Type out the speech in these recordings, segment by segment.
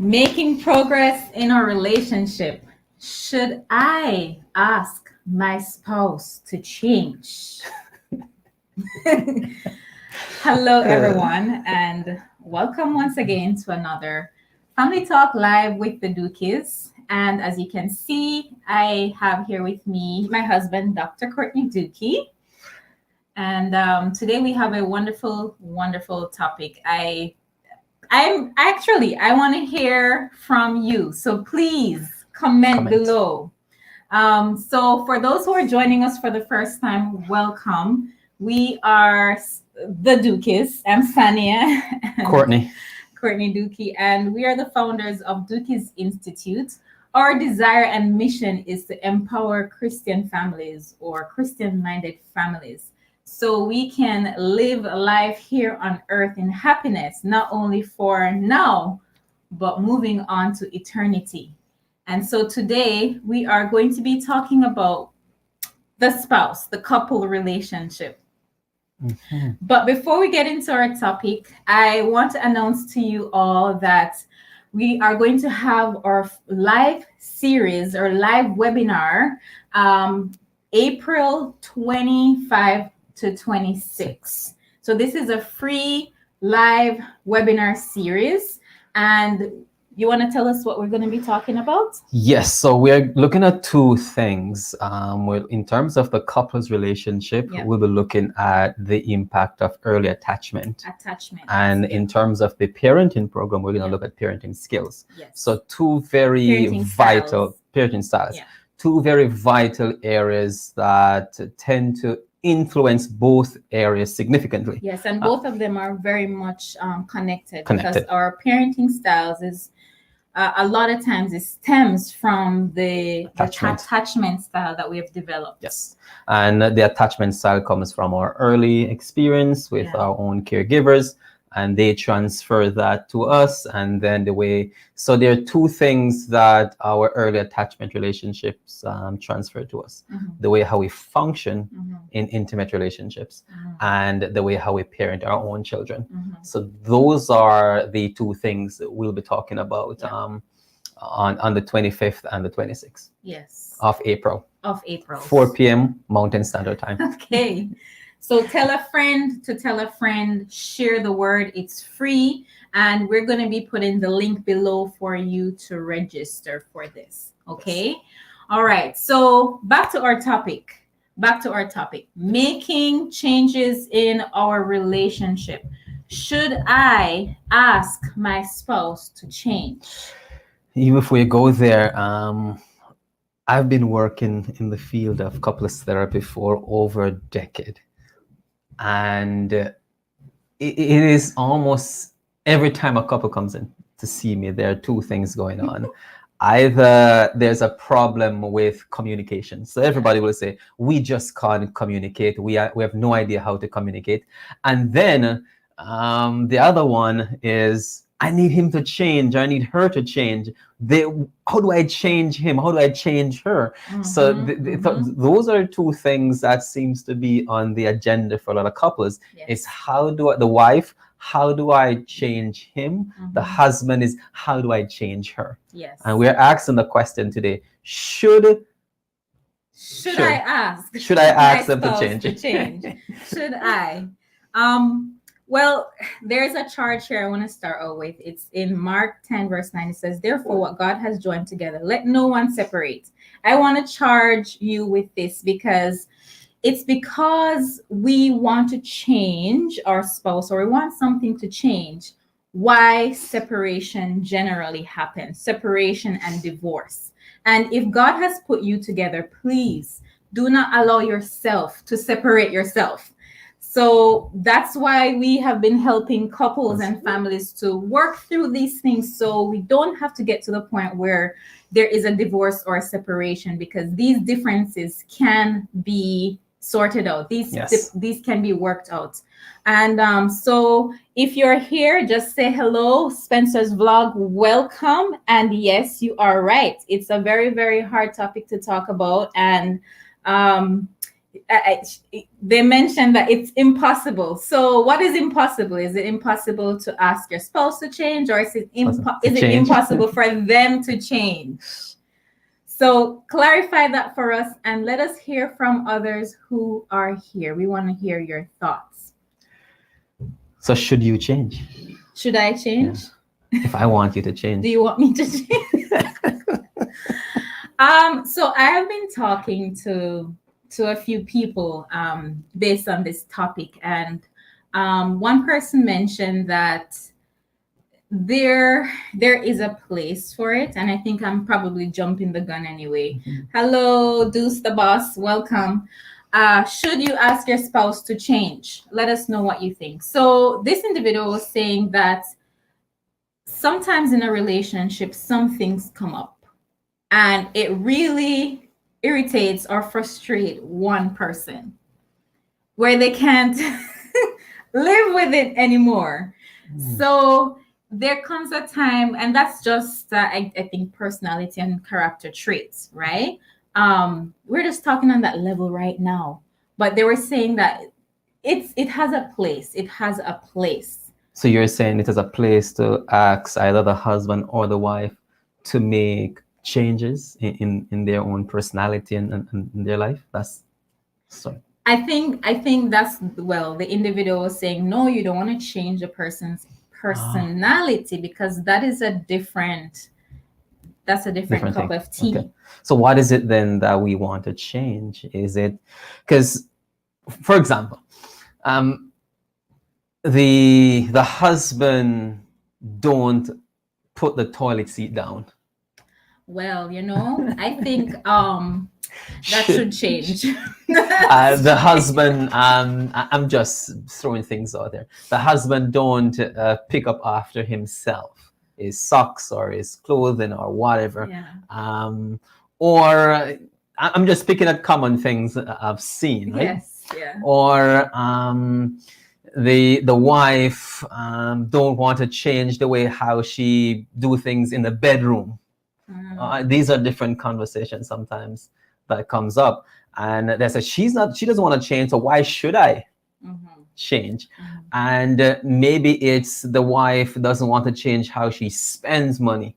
Making progress in our relationship. Should I ask my spouse to change? Hello, everyone, and welcome once again to another Family Talk Live with the Dookies. And as you can see, I have here with me my husband, Dr. Courtney Dookie. And today we have a wonderful, wonderful topic. I want to hear from you. So please comment below. So for those who are joining us for the first time, welcome. We are the Dookies. I'm Sania. Courtney Dookie, and we are the founders of Dookie's Institute. Our desire and mission is to empower Christian families or Christian-minded families so we can live life here on earth in happiness, not only for now, but moving on to eternity. And so today we are going to be talking about the spouse, the couple relationship. Mm-hmm. But before we get into our topic, I want to announce to you all that we are going to have our live series or live webinar April 25 to 26. So this is a free live webinar series. And you want to tell us what we're going to be talking about? Yes, so we're looking at two things. In terms of the couple's relationship, we'll be looking at the impact of early attachment. And in terms of the parenting program, we're going to look at parenting skills. Yes. So two very vital parenting styles. Yeah. Two very vital areas that tend to influence both areas significantly. Yes, and both of them are very much connected because our parenting styles is a lot of times it stems from the attachment style that we have developed. Yes, and the attachment style comes from our early experience with our own caregivers, and they transfer that to us. And then so there are two things that our early attachment relationships transfer to us. Mm-hmm. The way how we function in intimate relationships and the way how we parent our own children. Mm-hmm. So those are the two things that we'll be talking about on the 25th and the 26th of April. 4 p.m. Mountain Standard Time. Okay. So tell a friend to tell a friend, share the word. It's free. And we're going to be putting the link below for you to register for this. Okay. Yes. All right. So back to our topic. Making changes in our relationship. Should I ask my spouse to change? Even if we go there, I've been working in the field of couples therapy for over a decade. And it is almost every time a couple comes in to see me, there are two things going on. Either there's a problem with communication. So everybody will say, we just can't communicate. We have no idea how to communicate. And then the other one is, I need him to change. I need her to change. How do I change him? How do I change her? Mm-hmm, so those are two things that seems to be on the agenda for a lot of couples. Yes. Is how do I change him? Mm-hmm. The husband is, how do I change her? Yes. And we're asking the question today, should I ask? Should I ask them to change? Should I? Well, there's a charge here I want to start out with. It's in Mark 10, verse 9. It says, therefore, what God has joined together, let no one separate. I want to charge you with this because we want to change our spouse or we want something to change, why separation generally happens, separation and divorce. And if God has put you together, please do not allow yourself to separate yourself. So that's why we have been helping couples and families to work through these things so we don't have to get to the point where there is a divorce or a separation, because these differences can be sorted out. These can be worked out. And so if you're here, just say hello. Spencer's Vlog, welcome. And yes, you are right. It's a very, very hard topic to talk about. And they mentioned that it's impossible. So what is impossible? Is it impossible to ask your spouse to change, or is it is it impossible for them to change? So clarify that for us and let us hear from others who are here. We want to hear your thoughts. So should you change? Should I change? Yeah. If I want you to change. Do you want me to change? So I have been talking to a few people based on this topic, and one person mentioned that there is a place for it, and I think I'm probably jumping the gun anyway. Hello, Deuce the boss, welcome. Should you ask your spouse to change? Let us know what you think. So this individual was saying that sometimes in a relationship some things come up and it really irritates or frustrates one person where they can't live with it anymore. So there comes a time, and that's just I think personality and character traits, right? We're just talking on that level right now, but they were saying that it has a place. It has a place. So you're saying it is a place to ask either the husband or the wife to make changes in their own personality and in their life? That's so. I think that's, well, the individual was saying, no, you don't want to change a person's personality because that is a different cup of tea. Okay. So what is it then that we want to change? Is it because, for example, the husband don't put the toilet seat down? Well, I think that should change. The husband, I'm just throwing things out there. The husband don't pick up after himself, his socks or his clothing or whatever. Yeah. Or I'm just picking at common things I've seen, right? Yes, yeah. Or the wife don't want to change the way how she do things in the bedroom. These are different conversations sometimes that comes up, and they say she doesn't want to change, so why should I change? And maybe it's the wife doesn't want to change how she spends money,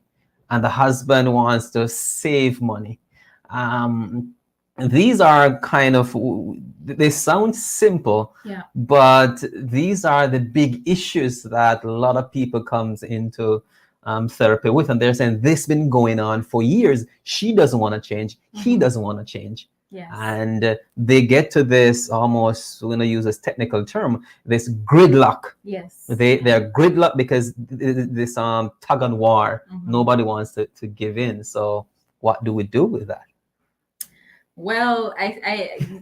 and the husband wants to save money. These are kind of, they sound simple, yeah, but these are the big issues that a lot of people comes into therapy with, and they're saying this been going on for years. She doesn't want to change. He doesn't want to change. Yes. And they get to this almost, we're going to use this technical term, this gridlock. Yes. They're gridlock because this tug and war. Nobody wants to give in. So what do we do with that? Well,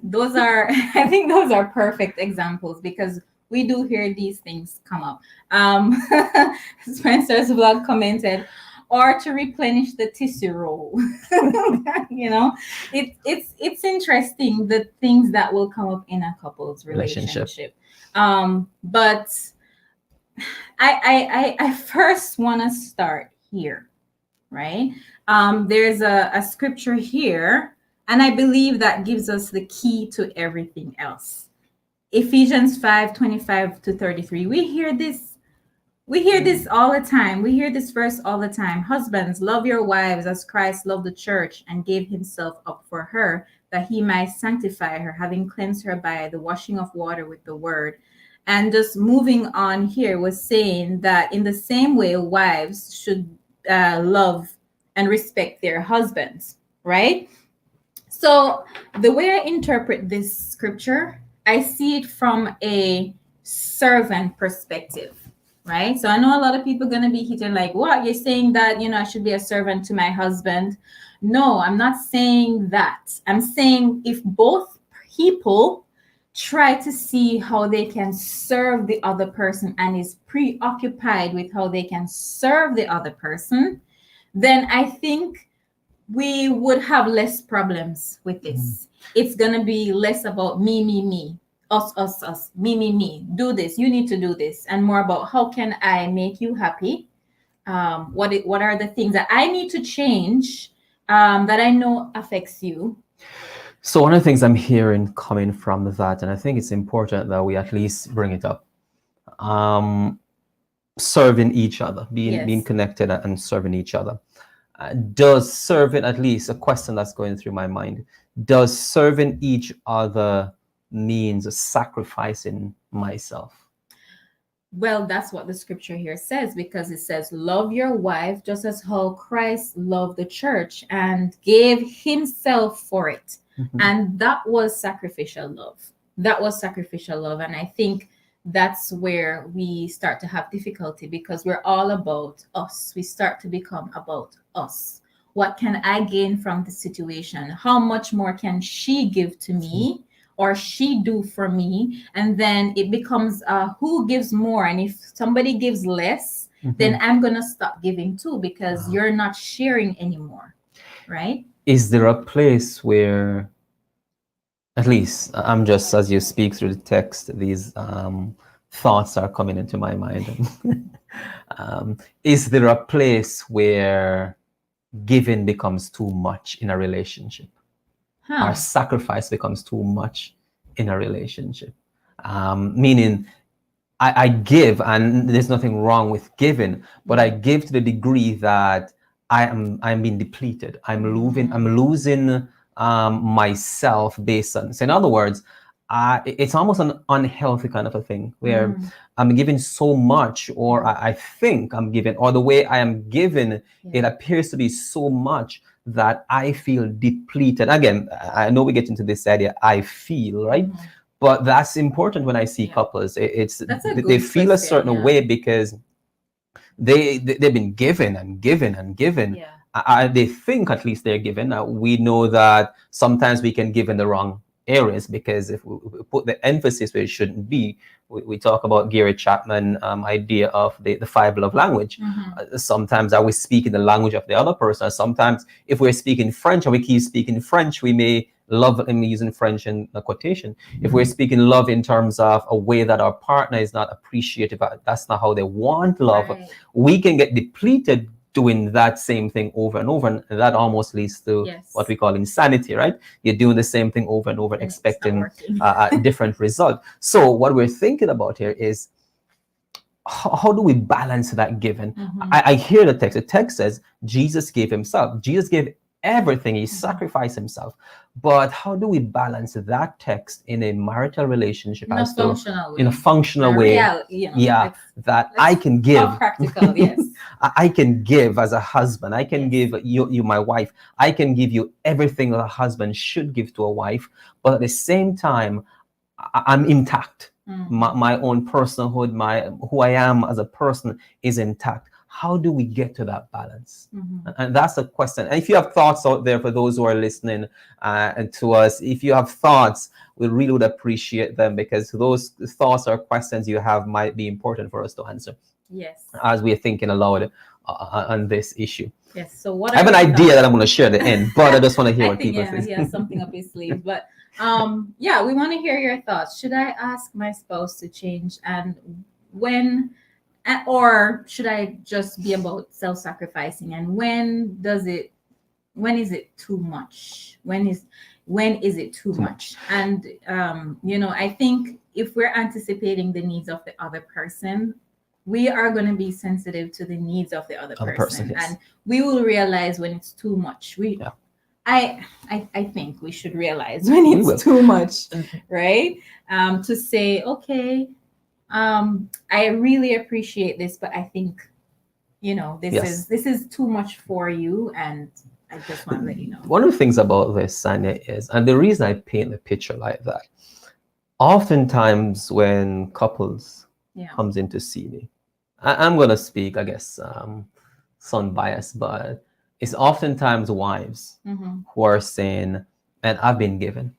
those are I think those are perfect examples because we do hear these things come up. Spencer's vlog commented, or to replenish the tissue roll. It's interesting the things that will come up in a couple's relationship. But I first want to start here, right? There's a scripture here, and I believe that gives us the key to everything else. Ephesians 5:25-33. We hear this all the time. We hear this verse all the time. Husbands, love your wives as Christ loved the church and gave himself up for her, that he might sanctify her, having cleansed her by the washing of water with the word. And just moving on here was saying that in the same way, wives should love and respect their husbands, right? So the way I interpret this scripture, I see it from a servant perspective, right? So I know a lot of people are going to be hitting like, what? You're saying that, I should be a servant to my husband. No, I'm not saying that. I'm saying if both people try to see how they can serve the other person and is preoccupied with how they can serve the other person, then I think we would have less problems with this. It's going to be less about me, us, me, do this, you need to do this, and more about how can I make you happy? What are the things that I need to change that I know affects you? So one of the things I'm hearing coming from that, and I think it's important that we at least bring it up, um, serving each other, being Yes. connected and serving each other. Does serving, at least a question that's going through my mind, does serving each other means sacrificing myself? Well, that's what the scripture here says, because it says, love your wife just as how Christ loved the church and gave himself for it. Mhm. And that was sacrificial love. That was sacrificial love. And I think that's where we start to have difficulty, because we're all about us. We start to become about us. What can I gain from the situation? How much more can she give to me or she do for me? And then it becomes who gives more. And if somebody gives less, then I'm going to stop giving too, because you're not sharing anymore. Right? Is there a place where, at least I'm just, as you speak through the text, these thoughts are coming into my mind. Is there a place where giving becomes too much in a relationship? Our sacrifice becomes too much in a relationship? Meaning, I give, and there's nothing wrong with giving, but I give to the degree that I'm being depleted. I'm losing myself based on. So in other words, it's almost an unhealthy kind of a thing where I'm giving so much, or I think I'm giving, or the way I am given, it appears to be so much that I feel depleted. Again, I know we get into this idea, I feel, right? But that's important when I see couples. It's they feel a certain way because they've been given and given and given. They think at least they're given. We know that sometimes we can give in the wrong areas, because if we put the emphasis where it shouldn't be, we talk about Gary Chapman idea of the 5 love language. Sometimes are we speaking the language of the other person? Sometimes if we're speaking French and we keep speaking French, we may love, and using French in a quotation. If we're speaking love in terms of a way that our partner is not appreciative, that's not how they want love, we can get depleted doing that same thing over and over, and that almost leads to what we call insanity, right? You're doing the same thing over and over, expecting a different result. So what we're thinking about here is, how do we balance that giving? I hear the text. The text says Jesus gave himself. Jesus gave everything. He sacrificed himself. But how do we balance that text in a marital relationship, in a functional way? That I can give. Practical, yes. I can give as a husband. I can give you, my wife. I can give you everything that a husband should give to a wife. But at the same time, I'm intact. My own personhood, who I am as a person is intact. How do we get to that balance? And that's a question. And if you have thoughts out there for those who are listening and to us, if you have thoughts, we really would appreciate them, because those thoughts or questions you have might be important for us to answer. Yes. As we are thinking aloud on this issue. Yes. So what I have an idea that I'm going to share at the end, but I just want to hear what people think. He has something up his sleeve, but we want to hear your thoughts. Should I ask my spouse to change, and when, or should I just be about self-sacrificing? And when is it too much? When is it too much? And I think if we're anticipating the needs of the other person, we are going to be sensitive to the needs of the other person, and we will realize when it's too much. I think we should realize when it's too much, right? To say, okay, I really appreciate this, but I think, this is too much for you, and I just want to let you know. One of the things about this, Sania, is, and the reason I paint the picture like that, oftentimes when couples comes in to see me, I'm going to speak, I guess, son bias, but it's oftentimes wives who are saying, and I've been given.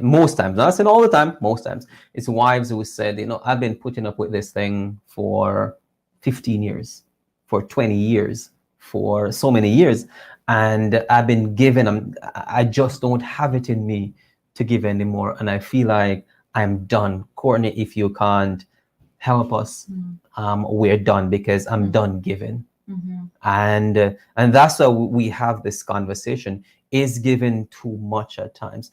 Most times, not saying all the time, most times. It's wives who said, I've been putting up with this thing for 15 years, for 20 years, for so many years. And I've been given, I just don't have it in me to give anymore. And I feel like I'm done. Courtney, if you can't help us, we're done, because I'm done giving. And that's why we have this conversation. is given too much at times,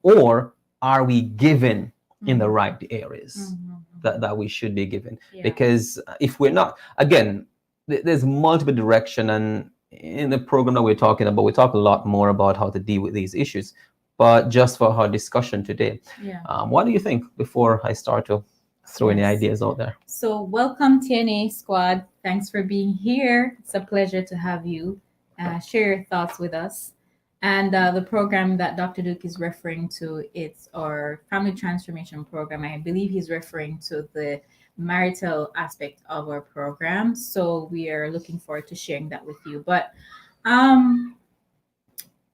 or are we given in the right areas that we should be given? Yeah. Because if we're not, again, there's multiple direction, and in the program that we're talking about, we talk a lot more about how to deal with these issues. But just for our discussion today, Yeah. what do you think before I start to throw any Yes. ideas out there? So, welcome, TNA Squad. Thanks for being here. It's a pleasure to have you share your thoughts with us. And the program that Dr. Duke is referring to, it's our family transformation program. I believe he's referring to the marital aspect of our program. So, we are looking forward to sharing that with you. But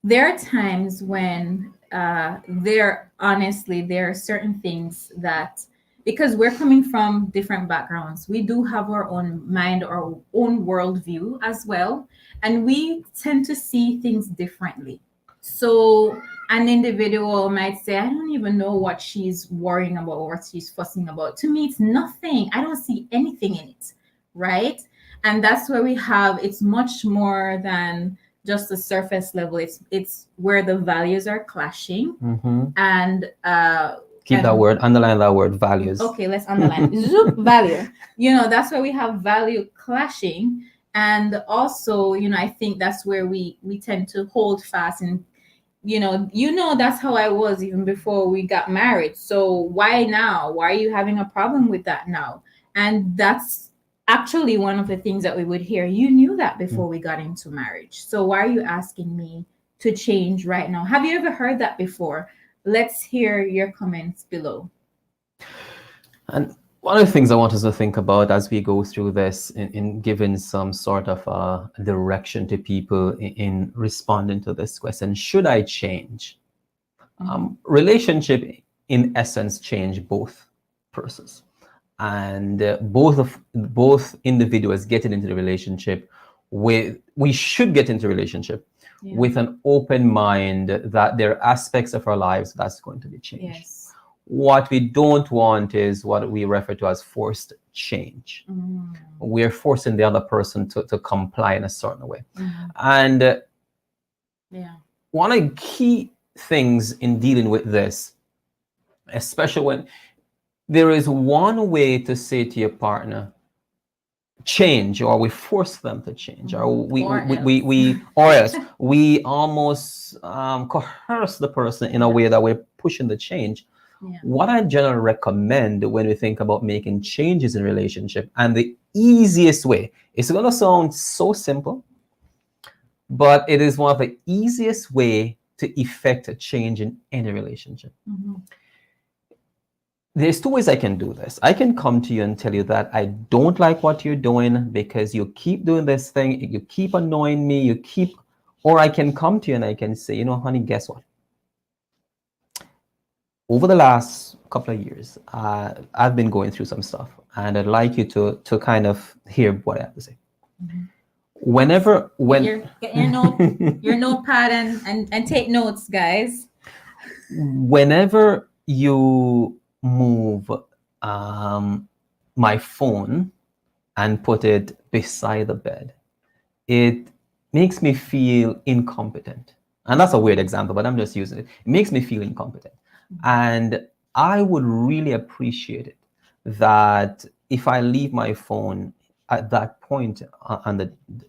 there are times when there are certain things that, because we're coming from different backgrounds, we do have our own mind, our own worldview as well, and we tend to see things differently. So an individual might say, I don't even know what she's worrying about or what she's fussing about. To me, it's nothing. I don't see anything in it, right? And that's where we have, it's much more than just the surface level. It's where the values are clashing. And Keep that word, underline that word, values. Okay, let's underline Zoop, value. That's where we have value clashing. And also, I think that's where we tend to hold fast. And that's how I was even before we got married. So why now? Why are you having a problem with that now? And that's actually one of the things that we would hear. You knew that before we got into marriage. So why are you asking me to change right now? Have you ever heard that before? Let's hear your comments below. And one of the things I want us to think about as we go through this, in giving some sort of direction to people in responding to this question, should I change? Relationship, in essence, change both persons, and both individuals getting into the relationship we should get into relationship with an open mind that there are aspects of our lives that's going to be changed. Yes. What we don't want is what we refer to as forced change. We're forcing the other person to comply in a certain way. And one of the key things in dealing with this, especially when there is one way to say to your partner, change, or we force them to change, or we almost coerce the person in a way that we're pushing the change. What I generally recommend when we think about making changes in relationship, and the easiest way, it's going to sound so simple, but it is one of the easiest way to effect a change in any relationship. There's two ways I can do this. I can come to you and tell you that I don't like what you're doing because you keep doing this thing, you keep annoying me, or I can come to you and I can say, honey, guess what? Over the last couple of years, I've been going through some stuff, and I'd like you to kind of hear what I have to say. When get your notepad and take notes, guys. Whenever you move my phone and put it beside the bed, it makes me feel incompetent. And that's a weird example, but I'm just using it. It makes me feel incompetent. And I would really appreciate it that if I leave my phone at that point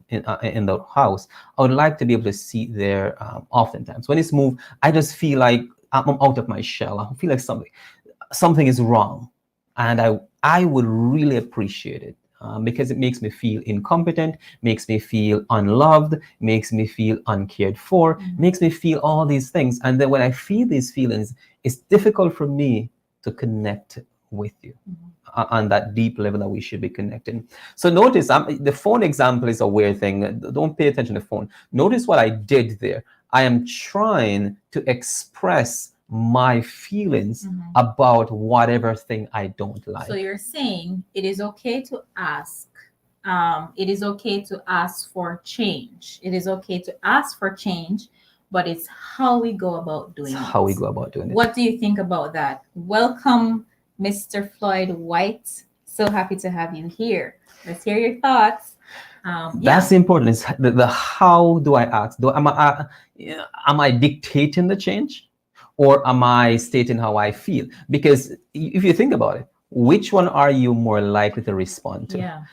in the house, I would like to be able to see it there oftentimes. When it's moved, I just feel like I'm out of my shell. I feel like something is wrong. And I would really appreciate it because it makes me feel incompetent, makes me feel unloved, makes me feel uncared for, makes me feel all these things. And then when I feel these feelings, it's difficult for me to connect with you on that deep level that we should be connecting. So notice, the phone example is a weird thing. Don't pay attention to the phone. Notice what I did there. I am trying to express my feelings about whatever thing I don't like. So you're saying it is okay to ask. It is okay to ask for change. It is okay to ask for change, but it's how we go about doing it. How we go about doing it. What do you think about that? Welcome, Mr. Floyd White. So happy to have you here. Let's hear your thoughts. That's important. It's the how do I ask? Am I dictating the change, or am I stating how I feel? Because if you think about it, which one are you more likely to respond to? Yeah.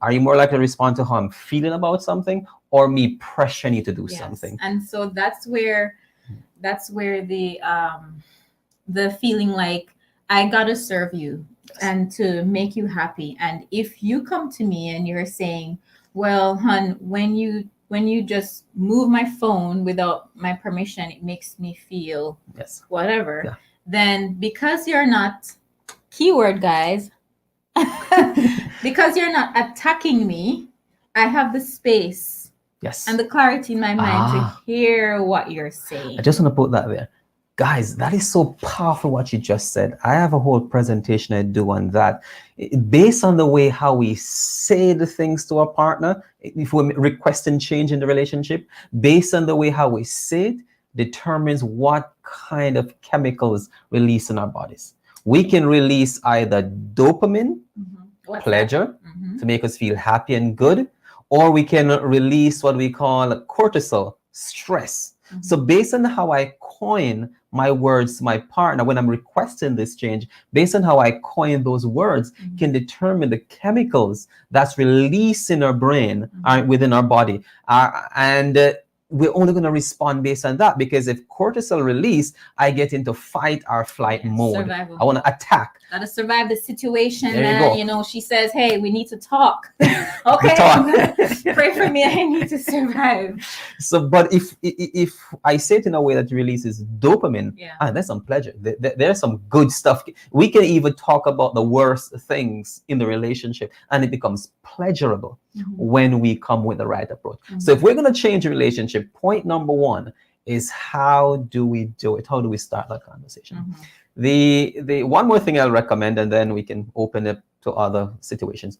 Are you more likely to respond to how I'm feeling about something, or me pressuring you to do Yes. something? And so that's where the feeling like I gotta serve you and to make you happy. And if you come to me and you're saying, well, hun, when you just move my phone without my permission, it makes me feel Yes. whatever, Yeah. then because you're not, keyword guys, because you're not attacking me, I have the space Yes. and the clarity in my mind to Ah. hear what you're I saying. just want to put that there. Guys, that is so powerful what you just said. I have a whole presentation I do on that. Based on the way how we say the things to our partner, if we're requesting change in the relationship, based on the way how we say it, determines what kind of chemicals release in our bodies. We can release either dopamine, What's pleasure, that? to make us feel happy and good, or we can release what we call cortisol, stress. So based on how I coin my words to my partner when I'm requesting this change, based on how I coin those words, can determine the chemicals that's released in our brain within our body. And we're only going to respond based on that, because if cortisol release, I get into fight or flight mode. Survival I want to attack. Gotta survive the situation, There you man. go. You know, she says, hey, we need to talk. Okay. Talk. Pray for me. I need to survive. So, but if I say it in a way that releases dopamine, there's some pleasure. There's some good stuff. We can even talk about the worst things in the relationship, and it becomes pleasurable when we come with the right approach. So if we're going to change a relationship, point number one is, how do we do it? How do we start that conversation? The one more thing I'll recommend, and then we can open it to other situations.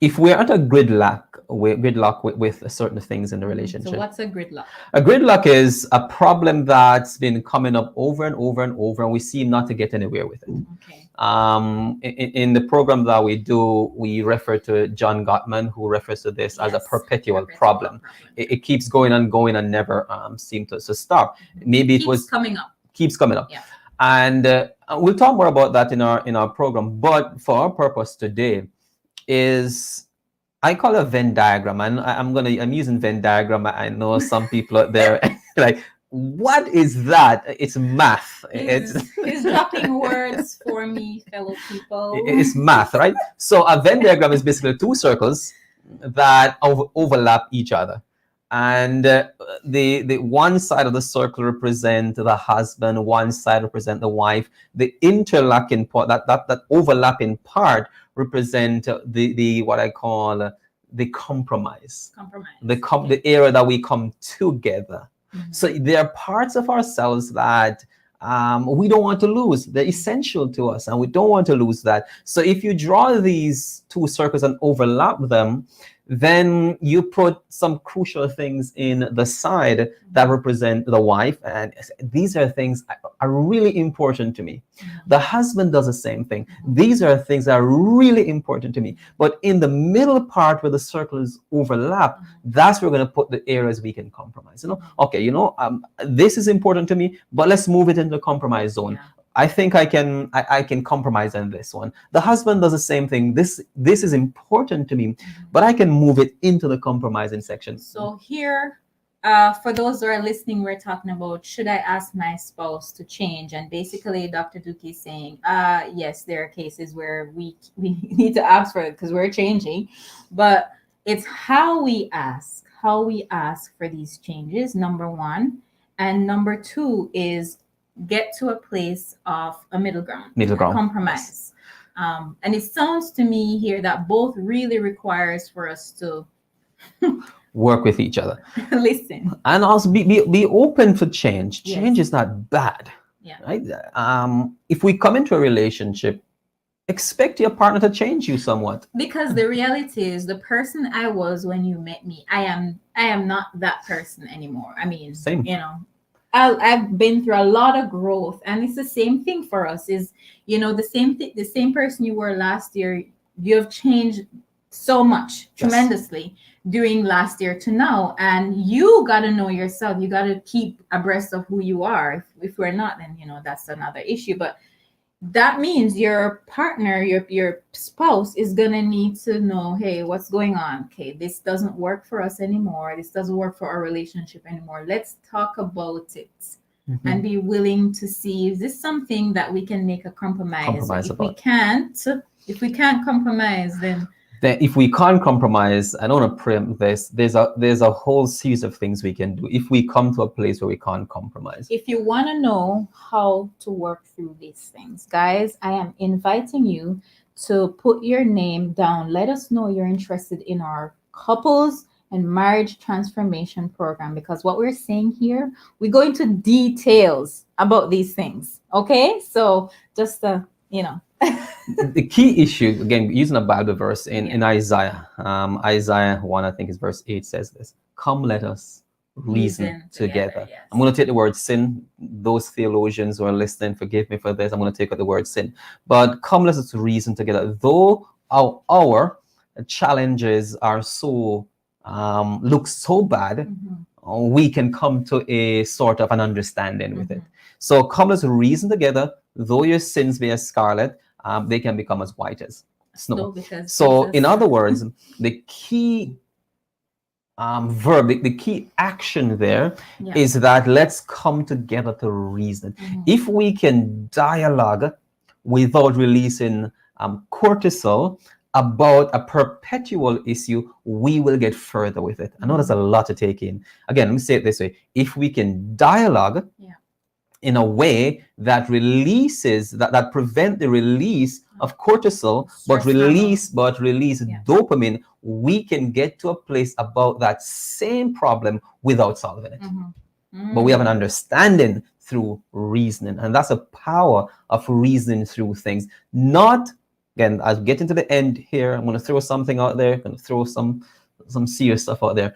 If we're at a gridlock with certain things in the relationship. So what's a gridlock? A gridlock is a problem that's been coming up over and over and over, and we seem not to get anywhere with it. Okay. In the program that we do, we refer to John Gottman, who refers to this as a perpetual problem. It keeps going and never seems to stop. Maybe it was keeps coming up. Yeah. And we'll talk more about that in our program. But for our purpose today, is I call it a Venn diagram, and I'm using Venn diagram. I know some people out there like, what is that? It's math. He's dropping words for me, fellow people. It's math, right? So a Venn diagram is basically two circles that overlap each other. And the one side of the circle represent the husband, one side represent the wife. The interlocking part, that overlapping part, represent the what I call the compromise. The area that we come together. So there are parts of ourselves that we don't want to lose. They're essential to us, and we don't want to lose that. So if you draw these two circles and overlap them, then you put some crucial things in the side that represent the wife, and these are things are really important to me. The husband does the same thing. These are things that are really important to me. But in the middle part where the circles overlap, that's where we're going to put the areas we can compromise. Okay, this is important to me, but let's move it into the compromise zone. I think I can compromise on this one. The husband does the same thing. This is important to me, but I can move it into the compromising section. So here, for those who are listening, we're talking about, should I ask my spouse to change? And basically, Dr. Dookie is saying, yes, there are cases where we need to ask for it because we're changing, but it's how we ask for these changes, number one. And number two is get to a place of a middle ground, compromise. Yes. And it sounds to me here that both really requires for us to work with each other, listen, and also be open for change. Change is not bad, right? If we come into a relationship, expect your partner to change you somewhat, because the reality is, the person I was when you met me, I am not that person anymore. I mean, same. I've been through a lot of growth, and it's the same thing for us. Is the same person you were last year, you have changed so much, Yes. tremendously, during last year to now. And you got to know yourself. You got to keep abreast of who you are. If we're not, then, that's another issue. But that means your partner, your spouse is gonna need to know, hey, what's going on? Okay, this doesn't work for us anymore. This doesn't work for our relationship anymore. Let's talk about it and be willing to see, is this something that we can make a compromise? If we can't compromise, then if we can't compromise, I don't want to preempt this. There's a whole series of things we can do if we come to a place where we can't compromise. If you want to know how to work through these things, guys, I am inviting you to put your name down. Let us know you're interested in our couples and marriage transformation program, because what we're saying here, we go into details about these things. Okay, so just the key issue, again, using a Bible verse in Isaiah, Isaiah 1, I think is verse 8, says this: come, let us reason together. Yes. I'm going to take the word sin. Those theologians who are listening, forgive me for this. I'm going to take out the word sin. But come, let us reason together. Though our challenges are so look so bad, we can come to a sort of an understanding with it. So come, let's reason together. Though your sins be as scarlet, they can become as white as snow. So in other words, the key verb, the key action there is that let's come together to reason. If we can dialogue without releasing cortisol about a perpetual issue, we will get further with it. I know there's a lot to take in. Again, let me say it this way: if we can dialogue in a way that releases, that prevent the release of cortisol, but release dopamine, we can get to a place about that same problem without solving it. But we have an understanding through reasoning, and that's the power of reasoning through things. Not, again, as we get into the end here, I'm going to throw something out there, I'm going to throw some serious stuff out there.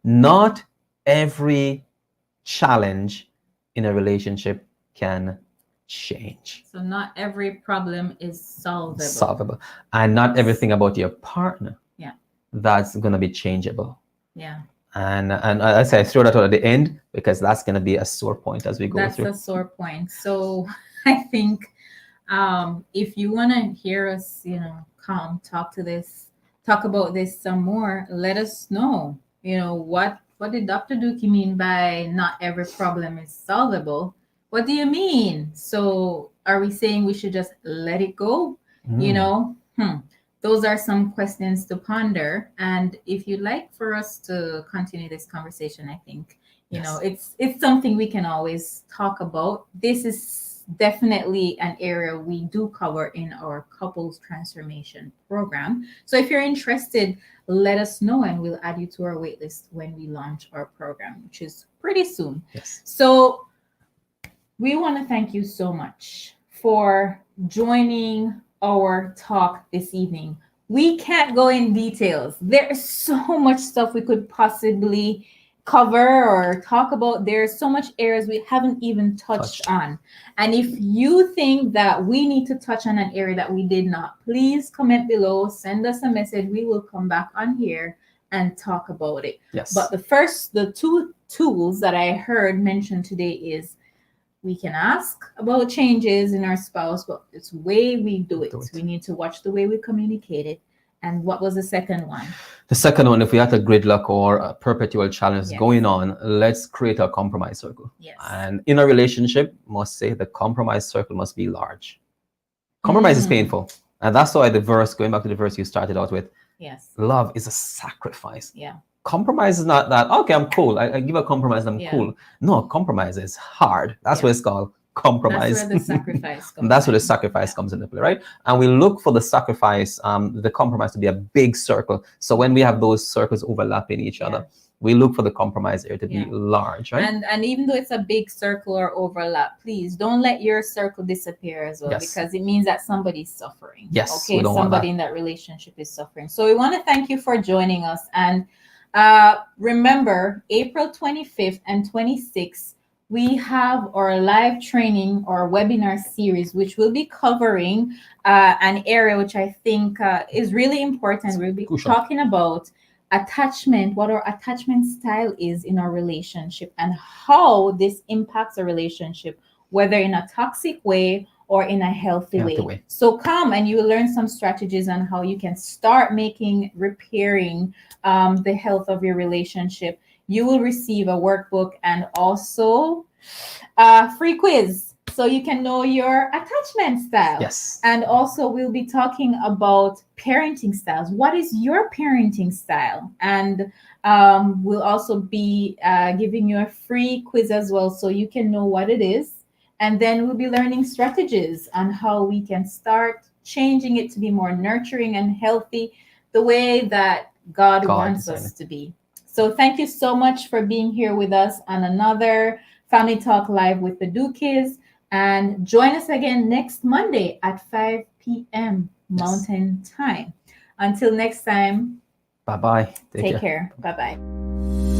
Not every challenge in a relationship can change. So not every problem is solvable. And not everything about your partner that's going to be changeable. And I say I throw that out at the end because that's going to be a sore point as we go through. That's a sore point. So I think if you want to hear us, come talk about this some more, let us know. What did Dr. Dookie mean by not every problem is solvable? What do you mean? So are we saying we should just let it go? Those are some questions to ponder. And if you'd like for us to continue this conversation, I think, it's something we can always talk about. This is definitely an area we do cover in our couples transformation program. So if you're interested, let us know and we'll add you to our wait list when we launch our program, which is pretty soon. So we want to thank you so much for joining our talk this evening. We can't go in details. There's so much stuff we could possibly cover or talk about. There's so much areas we haven't even touched on. And if you think that we need to touch on an area that we did not, please comment below, send us a message. We will come back on here and talk about it. But the two tools that I heard mentioned today is we can ask about changes in our spouse, but it's the way we do it. We need to watch the way we communicate it. And what was the second one? The second one, if we have a gridlock or a perpetual challenge going on, let's create a compromise circle. And in a relationship, must say the compromise circle must be large. Compromise is painful. And that's why going back to the verse you started out with, love is a sacrifice. Compromise is not that, okay, I'm cool. I give a compromise, I'm cool. No, compromise is hard. That's what it's called. Compromise. That's where the sacrifice comes. That's where the sacrifice comes into play, right? And we look for the sacrifice, the compromise to be a big circle. So when we have those circles overlapping each other, we look for the compromise area to be large, right? And even though it's a big circle or overlap, please don't let your circle disappear as well, because it means that somebody's suffering. Okay, somebody in that relationship is suffering. So we want to thank you for joining us. And remember, April 25th and 26th, we have our live training or webinar series, which will be covering an area which I think is really important. We'll be Crucial. talking about attachment, what our attachment style is in our relationship, and how this impacts a relationship, whether in a toxic way or in a healthy way. So come and you will learn some strategies on how you can start repairing the health of your relationship. You will receive a workbook and also a free quiz so you can know your attachment style. Yes. And also, we'll be talking about parenting styles. What is your parenting style? And we'll also be giving you a free quiz as well so you can know what it is. And then we'll be learning strategies on how we can start changing it to be more nurturing and healthy, the way that God wants us to be. So thank you so much for being here with us on another Family Talk Live with the Dookies. And join us again next Monday at 5 p.m. Mountain Time. Until next time. Bye-bye. Take care. Bye-bye.